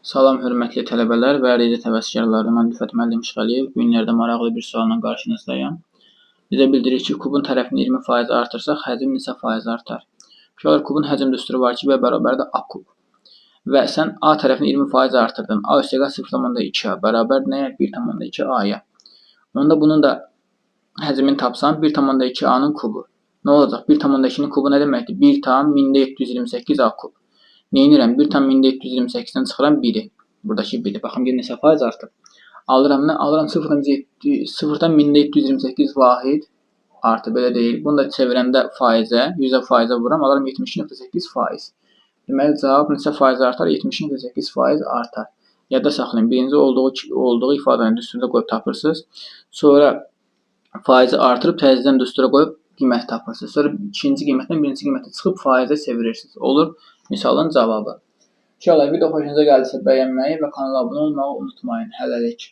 Salam hörmətli tələbələr və rica təvəkkülkarları, mən Rüfət müəllim İşğəliyev. Bu günlərdə maraqlı bir sualla qarşınızdayım. Bizə bildirir ki, kubun tərəfini 20% artırsaq, həcm neçə faiz artar? Uşaqlar, kubun həcm düsturu var ki, B bərabərdir A kub. Və sən A tərəfini 20% artırdın. A üstəgəl 0,2A bərabər nəyə? 1,2A-ya. Onda bunun da həcmini tapsam 1,2A-nın kubu. Nə olacaq? 1,2-nin kubu nə deməkdir? 1 tam 1728A kub. Neynirəm? 1 tam 1728-dən çıxıram 1-i. Buradakı 1-i. Baxım, neçə faiz artıb. Alıram nə? Alıram 0,dan 1728 vahid artı, belə deyil. Bunu da çevirəndə faizə, 100% vuram, alıram 72,8 faiz. Deməli, cavab neçə faiz artar? 72,8 faiz artar. Yadda saxlayın. Birinci olduğu ifadəni düsturda qoyub tapırsınız. Sonra faizi artırıb təzədən düstura qoyub qiymət tapırsınız. Sonra ikinci qiymətdən birinci qiymətə çıxıb faizə çevirirsiniz. Olur misalın cavabı. İnşallah video xoşunuza gəldisə bəyənməyi və kanala abunə olmağı unutmayın. Hələlik.